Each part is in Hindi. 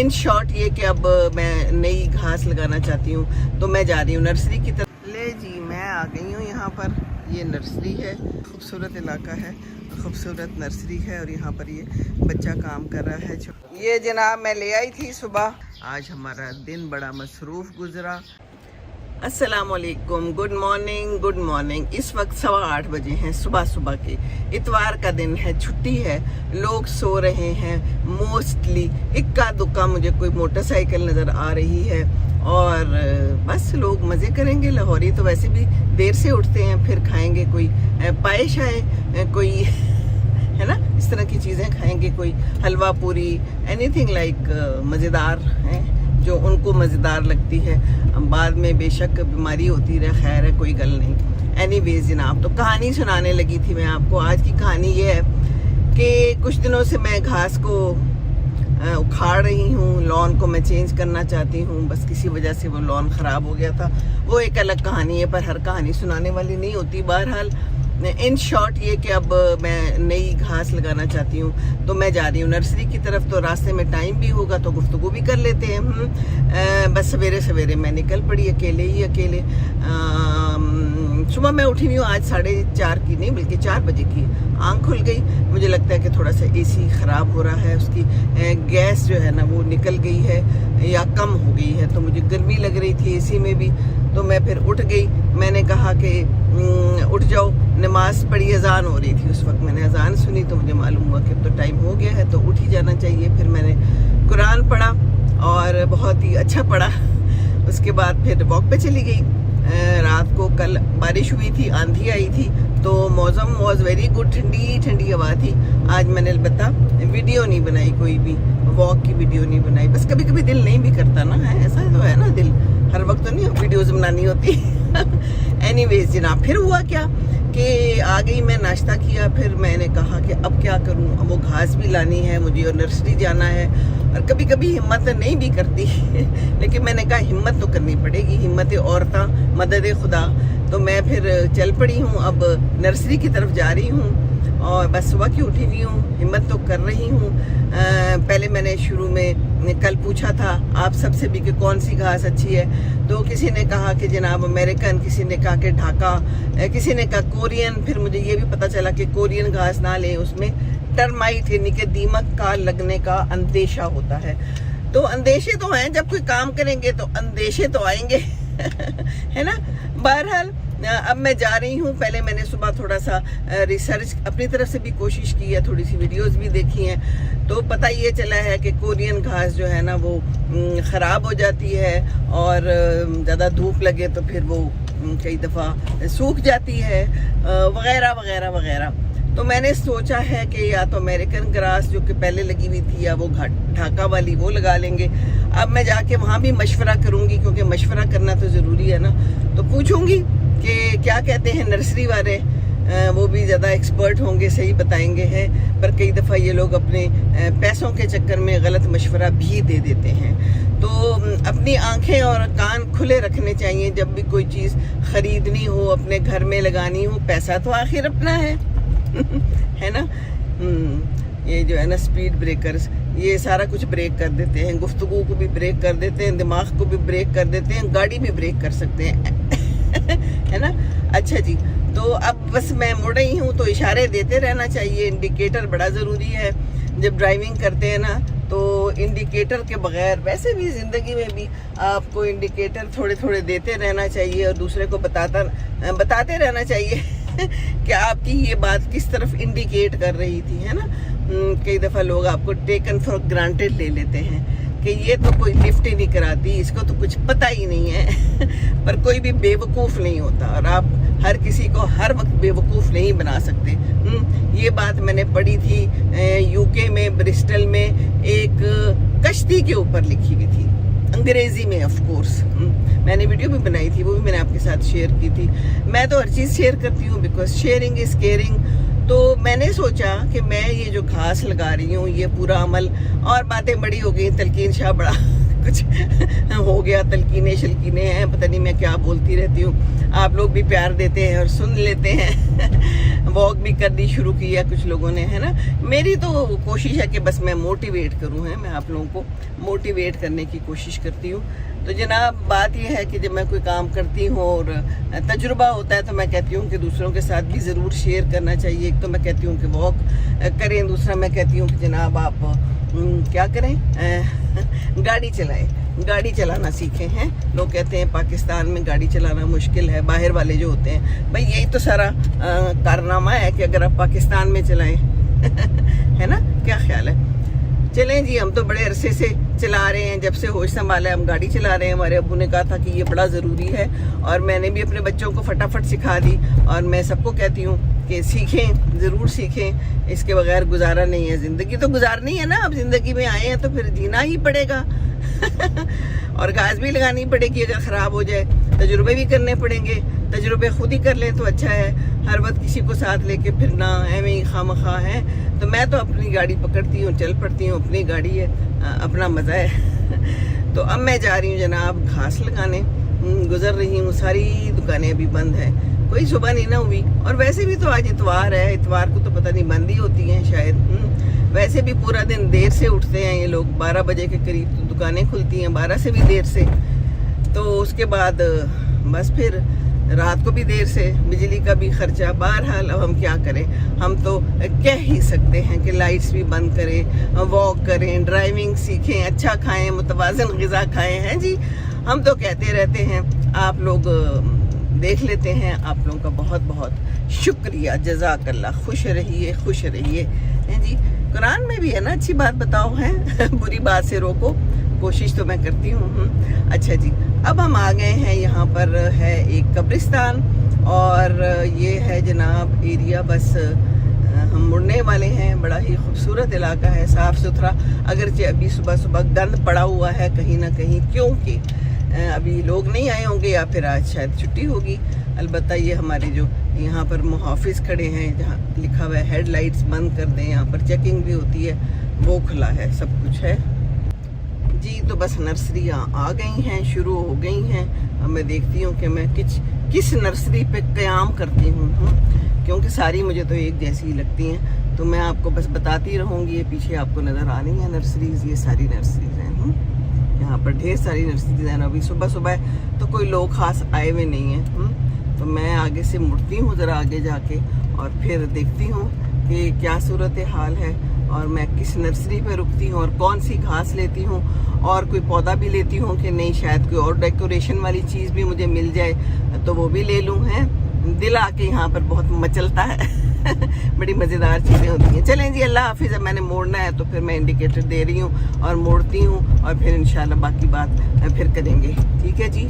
इन शॉर्ट ये कि अब मैं नई घास लगाना चाहती हूँ, तो मैं जा रही हूँ नर्सरी की तरफ। ले जी, मैं आ गई हूँ यहाँ पर। ये नर्सरी है, खूबसूरत इलाका है, खूबसूरत नर्सरी है और यहाँ पर ये बच्चा काम कर रहा है। ये जनाब मैं ले आई थी सुबह। आज हमारा दिन बड़ा मसरूफ़ गुजरा। अस्सलामुअलैकुम, गुड मॉर्निंग, गुड मॉर्निंग। इस वक्त 8:15 बजे हैं सुबह सुबह के। इतवार का दिन है, छुट्टी है, लोग सो रहे हैं मोस्टली। इक्का दुक्का मुझे कोई मोटरसाइकिल नज़र आ रही है और बस लोग मज़े करेंगे। लाहौरी तो वैसे भी देर से उठते हैं, फिर खाएंगे कोई पाए शाए, कोई है ना, इस तरह की चीज़ें खाएंगे, कोई हलवा पूरी, एनीथिंग लाइक मज़ेदार है जो उनको मज़ेदार लगती है। बाद में बेशक बीमारी होती रहे, खैर है, कोई गल नहीं। एनीवेज जनाब, तो कहानी सुनाने लगी थी मैं आपको। आज की कहानी ये है कि कुछ दिनों से मैं घास को उखाड़ रही हूँ, लॉन को मैं चेंज करना चाहती हूँ। बस किसी वजह से वो लॉन ख़राब हो गया था, वो एक अलग कहानी है, पर हर कहानी सुनाने वाली नहीं होती। बहरहाल इन शॉर्ट ये कि अब मैं नई घास लगाना चाहती हूँ, तो मैं जा रही हूँ नर्सरी की तरफ। तो रास्ते में टाइम भी होगा तो गुफ्तगू भी कर लेते हैं। बस सवेरे सवेरे मैं निकल पड़ी, अकेले। सुबह मैं उठी हुई हूँ आज 4:30 की नहीं बल्कि 4 बजे की। आँख खुल गई, मुझे लगता है कि थोड़ा सा एसी ख़राब हो रहा है, उसकी गैस जो है ना वो निकल गई है या कम हो गई है, तो मुझे गर्मी लग रही थी एसी में भी। तो मैं फिर उठ गई। मैंने कहा कि उठ जाओ, नमाज पढ़ी, अजान हो रही थी उस वक्त। मैंने अजान सुनी तो मुझे मालूम हुआ कि अब तो टाइम हो गया है, तो उठ ही जाना चाहिए। फिर मैंने कुरान पढ़ा और बहुत ही अच्छा पढ़ा। उसके बाद फिर वॉक पे चली गई। रात को कल बारिश हुई थी, आंधी आई थी, तो मौसम वॉज वेरी गुड, ठंडी ठंडी हवा थी। आज मैंने अलबत्ता वीडियो नहीं बनाई, कोई भी वॉक की वीडियो नहीं बनाई। बस कभी कभी दिल नहीं भी करता ना, है ऐसा तो है ना, दिल हर वक्त तो नहीं वीडियोस बनानी होती। एनीवेज जनाब, फिर हुआ क्या कि आ गई मैं, नाश्ता किया। फिर मैंने कहा कि अब क्या करूं, अब वो घास भी लानी है मुझे और नर्सरी जाना है। और कभी कभी हिम्मत नहीं भी करती लेकिन मैंने कहा हिम्मत तो करनी पड़ेगी, हिम्मत औरता मदद खुदा। तो मैं फिर चल पड़ी हूँ, अब नर्सरी की तरफ जा रही हूँ और बस सुबह की उठी हुई हूँ, हिम्मत तो कर रही हूँ। पहले मैंने शुरू में कल पूछा था आप सबसे भी कि कौन सी घास अच्छी है, तो किसी ने कहा कि जनाब अमेरिकन, किसी ने कहा कि ढाका, किसी ने कहा कोरियन। फिर मुझे ये भी पता चला कि कोरियन घास ना लें, उसमें टर्माइट यानी कि दीमक का लगने का अंदेशा होता है। तो अंदेशे तो हैं, जब कोई काम करेंगे तो अंदेशे तो आएंगे है ना। बहरहाल अब मैं जा रही हूँ। पहले मैंने सुबह थोड़ा सा रिसर्च अपनी तरफ से भी कोशिश की है, थोड़ी सी वीडियोस भी देखी हैं, तो पता ये चला है कि कोरियन घास जो है ना वो ख़राब हो जाती है और ज़्यादा धूप लगे तो फिर वो कई दफ़ा सूख जाती है, वगैरह वगैरह वगैरह। तो मैंने सोचा है कि या तो अमेरिकन ग्रास जो कि पहले लगी हुई थी, या वो ढाका वाली वो लगा लेंगे। अब मैं जाके वहाँ भी मशवरा करूँगी, क्योंकि मशवरा करना तो ज़रूरी है ना। तो पूछूँगी कि क्या कहते हैं नर्सरी वाले, वो भी ज़्यादा एक्सपर्ट होंगे, सही बताएंगे हैं। पर कई दफ़ा ये लोग अपने पैसों के चक्कर में गलत मशवरा भी दे देते हैं। तो अपनी आंखें और कान खुले रखने चाहिए जब भी कोई चीज़ ख़रीदनी हो, अपने घर में लगानी हो। पैसा तो आखिर अपना है है ना। ये जो है ना स्पीड ब्रेकर्स, ये सारा कुछ ब्रेक कर देते हैं, गुफ्तगू को भी ब्रेक कर देते हैं, दिमाग को भी ब्रेक कर देते हैं, गाड़ी भी ब्रेक कर सकते हैं है ना। अच्छा जी, तो अब बस मैं मुड़ रही हूँ, तो इशारे देते रहना चाहिए। इंडिकेटर बड़ा ज़रूरी है जब ड्राइविंग करते हैं ना, तो इंडिकेटर के बगैर, वैसे भी ज़िंदगी में भी आपको इंडिकेटर थोड़े थोड़े देते रहना चाहिए और दूसरे को बताते रहना चाहिए कि आपकी ये बात किस तरफ इंडिकेट कर रही थी, है ना। कई दफ़ा लोग आपको टेकन फॉर ग्रांटेड ले लेते हैं कि ये तो कोई लिफ्ट ही नहीं कराती, इसको तो कुछ पता ही नहीं है पर कोई भी बेवकूफ़ नहीं होता और आप हर किसी को हर वक्त बेवकूफ़ नहीं बना सकते। ये बात मैंने पढ़ी थी यूके में, ब्रिस्टल में, एक कश्ती के ऊपर लिखी हुई थी, अंग्रेज़ी में ऑफ कोर्स। मैंने वीडियो भी बनाई थी, वो भी मैंने आपके साथ शेयर की थी। मैं तो हर चीज़ शेयर करती हूँ, बिकॉज शेयरिंग इज़ केयरिंग। तो मैंने सोचा कि मैं ये जो घास लगा रही हूँ, ये पूरा अमल, और बातें बड़ी हो गई, तलकीन शाह बड़ा कुछ हो गया, तलकीने शलकीने हैं, पता नहीं मैं क्या बोलती रहती हूँ। आप लोग भी प्यार देते हैं और सुन लेते हैं वॉक भी करनी शुरू की है कुछ लोगों ने, है ना। मेरी तो कोशिश है कि बस मैं मोटिवेट करूँ, है, मैं आप लोगों को मोटिवेट करने की कोशिश करती हूँ। तो जनाब बात यह है कि जब मैं कोई काम करती हूँ और तजुर्बा होता है तो मैं कहती हूँ कि दूसरों के साथ भी ज़रूर शेयर करना चाहिए। एक तो मैं कहती हूँ कि वॉक करें, दूसरा मैं कहती हूँ कि जनाब आप क्या करें, गाड़ी चलाएं, गाड़ी चलाना सीखें। हैं लोग कहते हैं पाकिस्तान में गाड़ी चलाना मुश्किल है, बाहर वाले जो होते हैं, भाई यही तो सारा कारनामा है कि अगर आप पाकिस्तान में चलाएं है ना, क्या ख्याल है। चलें जी, हम तो बड़े अरसे से चला रहे हैं, जब से होश संभाला है हम गाड़ी चला रहे हैं। हमारे अब्बू ने कहा था कि ये बड़ा ज़रूरी है और मैंने भी अपने बच्चों को फटाफट सिखा दी और मैं सबको कहती हूँ कि सीखें, ज़रूर सीखें, इसके बगैर गुजारा नहीं है। ज़िंदगी तो गुजारनी है ना, अब ज़िंदगी में आए हैं तो फिर जीना ही पड़ेगा और घास भी लगानी पड़ेगी अगर ख़राब हो जाए, तजुर्बे भी करने पड़ेंगे। तजुर्बे खुद ही कर लें तो अच्छा है, हर वक्त किसी को साथ लेके फिरना एवं ही खामखा है। तो मैं तो अपनी गाड़ी पकड़ती हूँ, चल पड़ती हूँ, अपनी गाड़ी है, अपना मज़ा है। तो अब मैं जा रही हूँ जनाब घास लगाने, गुजर रही हूँ, सारी दुकानें अभी बंद हैं, कोई सुबह नहीं ना हुई। और वैसे भी तो आज इतवार है, इतवार को तो पता नहीं बंद ही होती हैं शायद। वैसे भी पूरा दिन देर से उठते हैं ये लोग, 12 बजे के करीब तो दुकानें खुलती हैं, 12 से भी देर से। तो उसके बाद बस फिर रात को भी देर से, बिजली का भी खर्चा। बहरहाल अब हम क्या करें, हम तो कह ही सकते हैं कि लाइट्स भी बंद करें, वॉक करें, ड्राइविंग सीखें, अच्छा खाएं, मुतवाज़िन ग़िज़ा खाएं। हैं जी, हम तो कहते रहते हैं, आप लोग देख लेते हैं। आप लोगों का बहुत बहुत शुक्रिया, जज़ाकल्लाह। खुश रहिए, खुश रहिए। हैं जी, कुरान में भी है ना, अच्छी बात बताओ, है बुरी बात से रोको, कोशिश तो मैं करती हूँ। अच्छा जी, अब हम आ गए हैं, यहाँ पर है एक कब्रिस्तान और ये है जनाब एरिया, बस हम मुड़ने वाले हैं। बड़ा ही खूबसूरत इलाका है, साफ़ सुथरा, अगरचे अभी सुबह सुबह गंद पड़ा हुआ है कहीं ना कहीं, क्योंकि अभी लोग नहीं आए होंगे या फिर आज शायद छुट्टी होगी। अलबत्ता ये हमारे जो यहाँ पर मुहाफिज खड़े हैं, जहाँ लिखा हुआ है हेडलाइट्स बंद कर दें, यहाँ पर चेकिंग भी होती है, वो खुला है, सब कुछ है जी। तो बस नर्सरियाँ आ गई हैं, शुरू हो गई हैं। अब मैं देखती हूँ कि मैं किस नर्सरी पे क़याम करती हूँ, क्योंकि सारी मुझे तो एक जैसी ही लगती हैं। तो मैं आपको बस बताती रहूँगी। ये पीछे आपको नज़र आ रही है नर्सरीज़, ये सारी नर्सरीज़ हैं। यहाँ पर ढेर सारी नर्सरीज़ हैं। अभी सुबह सुबह तो कोई लोग ख़ास आए हुए नहीं हैं। तो मैं आगे से मुड़ती हूँ ज़रा आगे जाके और फिर देखती हूँ कि क्या सूरत हाल है और मैं किस नर्सरी पे रुकती हूँ और कौन सी घास लेती हूँ और कोई पौधा भी लेती हूँ कि नहीं, शायद कोई और डेकोरेशन वाली चीज़ भी मुझे मिल जाए तो वो भी ले लूँ। हैं दिल आके यहाँ पर बहुत मचलता है बड़ी मज़ेदार चीज़ें होती हैं। चलें जी, अल्लाह हाफिज़। अब मैंने मोड़ना है तो फिर मैं इंडिकेटर दे रही हूँ और मोड़ती हूँ और फिर इंशाल्लाह बाकी बात फिर करेंगे, ठीक है जी।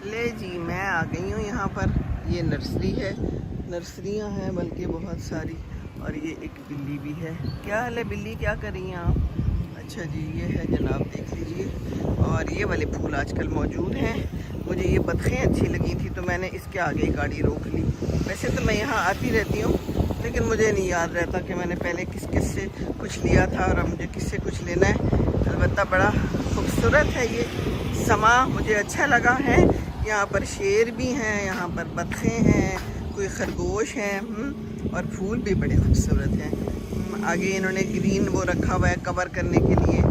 ले जी, मैं आ गई हूँ यहाँ पर, ये नर्सरी है, नर्सरियाँ हैं बल्कि बहुत सारी, और ये एक बिल्ली भी है। क्या हाल है बिल्ली, क्या कर रही हैं आप? अच्छा जी, ये है जनाब, देख लीजिए। और ये वाले फूल आजकल मौजूद हैं। मुझे ये बतखें अच्छी लगी थी तो मैंने इसके आगे गाड़ी रोक ली। वैसे तो मैं यहाँ आती रहती हूँ, लेकिन मुझे नहीं याद रहता कि मैंने पहले किस से कुछ लिया था और अब मुझे किससे कुछ लेना है। अलबत्ता बड़ा खूबसूरत है ये समा, मुझे अच्छा लगा है। यहाँ पर शेर भी हैं, यहाँ पर बतखें हैं, कोई खरगोश हैं और फूल भी बड़े खूबसूरत हैं। आगे इन्होंने ग्रीन वो रखा हुआ है कवर करने के लिए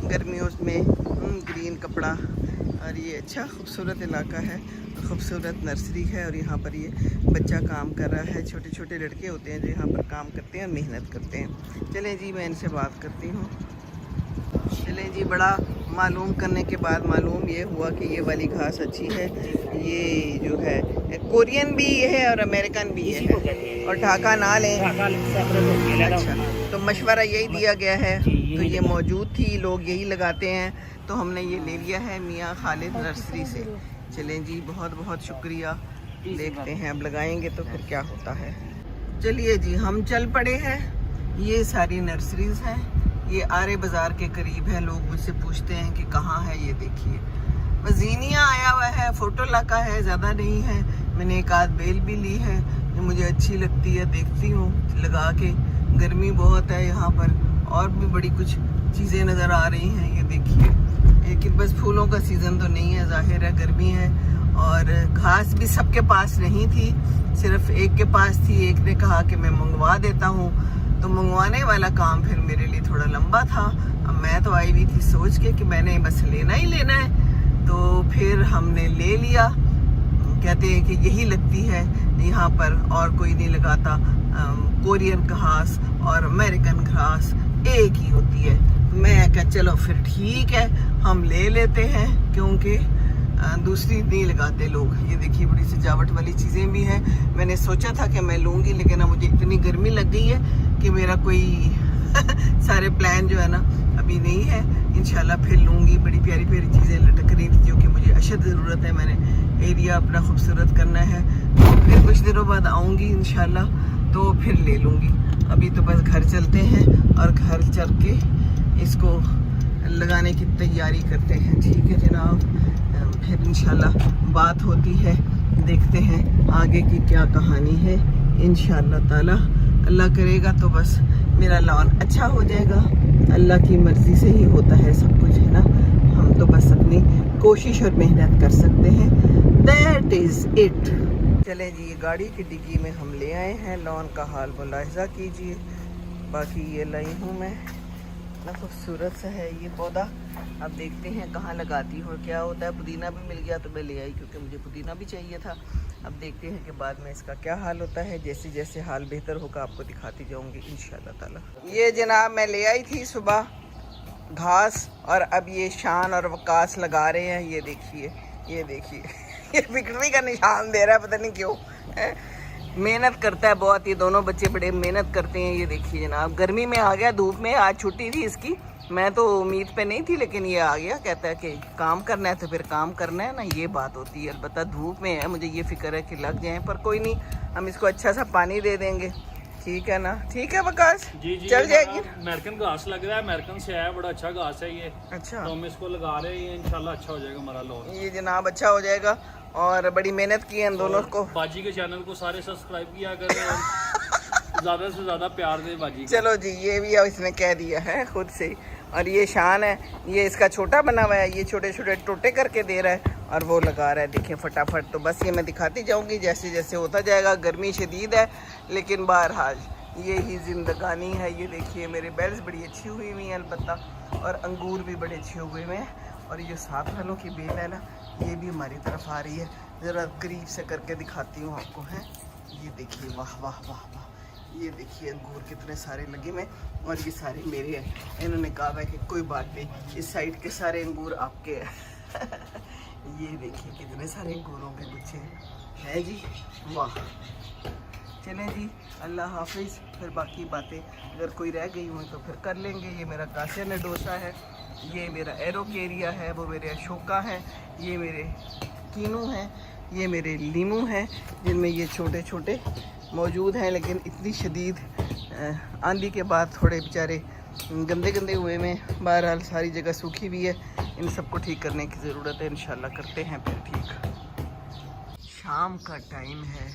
गर्मियों में, ग्रीन कपड़ा। और ये अच्छा खूबसूरत इलाका है, खूबसूरत नर्सरी है। और यहाँ पर ये बच्चा काम कर रहा है, छोटे छोटे लड़के होते हैं जो यहाँ पर काम करते हैं और मेहनत करते हैं। चलें जी, मैं इनसे बात करती हूँ। चलें जी, बड़ा मालूम करने के बाद मालूम ये हुआ कि ये वाली घास अच्छी है। ये जो है कोरियन भी है और अमेरिकन भी है, और ढाका ना लें। अच्छा, तो मशवरा यही दिया गया है, तो ये मौजूद थी, लोग यही लगाते हैं, तो हमने ये ले लिया है मियाँ खालिद नर्सरी से। चलें जी, बहुत बहुत शुक्रिया। देखते हैं अब लगाएंगे तो फिर क्या होता है। चलिए जी, हम चल पड़े हैं। ये सारी नर्सरीज़ हैं, ये आरे बाज़ार के करीब है। लोग मुझसे पूछते हैं कि कहाँ है, ये देखिए वजीनिया आया हुआ है, फ़ोटो लगा है, ज़्यादा नहीं है। मैंने एक आध बेल भी ली है जो मुझे अच्छी लगती है, देखती हूँ लगा के। गर्मी बहुत है यहाँ पर, और भी बड़ी कुछ चीज़ें नज़र आ रही हैं, ये देखिए। लेकिन बस फूलों का सीज़न तो नहीं है, ज़ाहिर है गर्मी है और घास भी सबके पास नहीं थी, सिर्फ एक के पास थी। एक ने कहा कि मैं मंगवा देता हूँ, तो मंगवाने वाला काम फिर मेरे लिए थोड़ा लंबा था। अब मैं तो आई हुई थी सोच के कि मैंने बस लेना ही लेना है, तो फिर हमने ले लिया। कहते हैं कि यही लगती है यहाँ पर, और कोई नहीं लगाता। कोरियन घास और अमेरिकन घास एक ही होती है। मैं कहा चलो फिर ठीक है, हम ले लेते हैं, क्योंकि दूसरी नहीं लगाते लोग। ये देखिए बड़ी सजावट वाली चीज़ें भी हैं। मैंने सोचा था कि मैं लूँगी, लेकिन अब मुझे इतनी गर्मी लग गई है कि मेरा कोई सारे प्लान जो है ना अभी नहीं है। इंशाल्लाह फिर लूँगी। बड़ी प्यारी प्यारी चीज़ें लटक रही थी जो कि मुझे अशद ज़रूरत है। मैंने एरिया अपना खूबसूरत करना है, तो फिर कुछ दिनों बाद आऊँगी इंशाल्लाह, तो फिर ले लूँगी। अभी तो बस घर चलते हैं और घर चल के इसको लगाने की तैयारी करते हैं। ठीक है जनाब, फिर इंशाल्लाह बात होती है, देखते हैं आगे की क्या कहानी है। इंशाल्लाह ताला अल्लाह करेगा तो बस मेरा लॉन अच्छा हो जाएगा। अल्लाह की मर्जी से ही होता है सब कुछ, है ना। हम तो बस अपनी कोशिश और मेहनत कर सकते हैं, दैट इज़ इट। चलें जी, ये गाड़ी की डिग्गी में हम ले आए हैं। लॉन का हाल मुलाहिजा कीजिए। बाकी ये लाई हूँ मैं, इतना खूबसूरत सा है ये पौधा। अब देखते हैं कहाँ लगाती हूँ, क्या होता है। पुदीना भी मिल गया तो मैं ले आई, क्योंकि मुझे पुदीना भी चाहिए था। अब देखते हैं कि बाद में इसका क्या हाल होता है। जैसे जैसे हाल बेहतर होगा आपको दिखाती जाऊँगी इंशाल्लाह ताला। ये जनाब मैं ले आई थी सुबह घास, और अब ये शान और वकास लगा रहे हैं। ये देखिए, ये देखिए ये विक्ट्री का निशान दे रहा है, पता नहीं क्यों। मेहनत करता है बहुत, ये दोनों बच्चे बड़े मेहनत करते हैं। ये देखिए जनाब, गर्मी में आ गया धूप में। आज छुट्टी थी इसकी, मैं तो उम्मीद पे नहीं थी, लेकिन ये आ गया। कहता है कि काम करना है तो फिर काम करना है ना, ये बात होती है। अलबत्ता धूप में है, मुझे ये फिक्र है कि लग जाए, पर कोई नहीं, हम इसको अच्छा सा पानी दे देंगे। ठीक है ना, ठीक है वकास जी जी, चल जाएगी। अमेरिकन घास लग रहा है, अमेरिकन से है, बड़ा अच्छा घास है ये। अच्छा, तो हम इसको लगा रहे हैं, इंशाल्लाह अच्छा हो जाएगा हमारा लॉन। ये जनाब अच्छा हो जाएगा, और बड़ी मेहनत की है इन दोनों को। बाजी के चैनल को सारे सब्सक्राइब किया करें और ज्यादा से ज्यादा प्यार दे बाजी। चलो जी, ये भी अब इसने कह दिया है खुद से। और ये शान है, ये इसका छोटा बना हुआ है, ये छोटे छोटे टोटे करके दे रहा है और वो लगा रहा है। देखिए फटाफट, तो बस ये मैं दिखाती जाऊंगी जैसे जैसे होता जाएगा। गर्मी शदीद है, लेकिन बहरहाल ये ही जिंदगानी है। ये देखिए मेरे बेल्स बड़ी अच्छी हुई हुई हैं अलबत्ता, और अंगूर भी बड़े अच्छे हुए हुए हैं। और ये साथ वालों की बेल है ना, ये भी हमारी तरफ आ रही है। ज़रा करीब से करके दिखाती हूँ आपको, है। ये देखिए, वाह वाह वाह वाह, ये देखिए अंगूर कितने सारे लगे हुए, और ये सारे मेरे हैं। इन्होंने कहा है कि कोई बात नहीं, इस साइड के सारे अंगूर आपके हैं। ये देखिए कितने सारे अंगूरों के गुच्छे हैं जी, वाह। चलें जी, अल्लाह हाफिज़। फिर बाकी बातें अगर कोई रह गई हुई तो फिर कर लेंगे। ये मेरा कासिया नडोसा है, ये मेरा एरोकेरिया है, वो मेरे अशोका है, ये मेरे कीनू हैं, ये मेरे लीमू हैं, जिनमें ये छोटे छोटे मौजूद हैं। लेकिन इतनी शदीद आंधी के बाद थोड़े बेचारे गंदे गंदे हुए में, बहरहाल सारी जगह सूखी भी है। इन सबको ठीक करने की ज़रूरत है, इंशाल्लाह करते हैं फिर ठीक। शाम का टाइम है,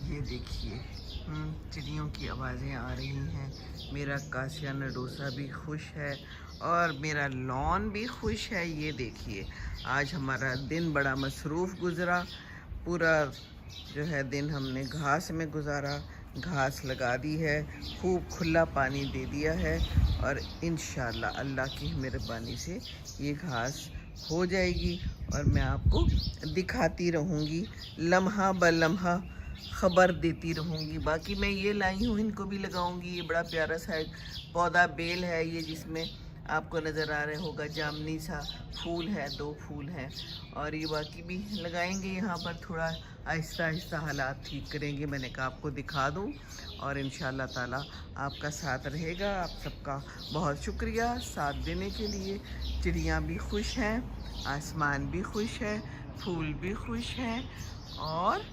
ये देखिए चिड़ियों की आवाज़ें आ रही हैं। मेरा कासिया नडोसा भी खुश है और मेरा लॉन भी खुश है। ये देखिए आज हमारा दिन बड़ा मसरूफ़ गुज़रा। पूरा जो है दिन हमने घास में गुजारा, घास लगा दी है, खूब खुला पानी दे दिया है, और इंशाल्लाह अल्लाह की मेहरबानी से ये घास हो जाएगी और मैं आपको दिखाती रहूँगी, लम्हा ब लम्हा ख़बर देती रहूँगी। बाकी मैं ये लाई हूँ, इनको भी लगाऊँगी। ये बड़ा प्यारा सा एक पौधा बेल है ये, जिसमें आपको नज़र आ रहा होगा जामनी सा फूल है, 2 फूल हैं। और ये बाकी भी लगाएंगे यहाँ पर, थोड़ा आहिस्ता आहिस्ता हालात ठीक करेंगे। मैंने कहा आपको दिखा दूँ, और इंशाल्लाह ताला आपका साथ रहेगा। आप सबका बहुत शुक्रिया साथ देने के लिए। चिड़ियाँ भी खुश हैं, आसमान भी खुश है, फूल भी खुश हैं, और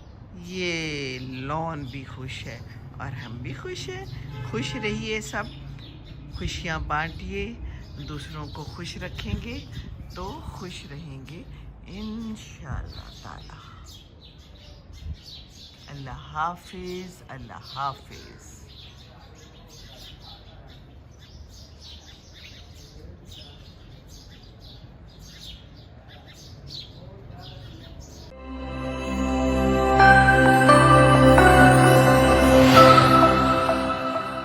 ये लॉन भी खुश है, और हम भी खुश हैं। खुश रहिए सब, खुशियाँ बांटिए, दूसरों को खुश रखेंगे तो खुश रहेंगे इंशाल्लाह ताला। अल्लाह हाफिज़, अल्लाह हाफिज़।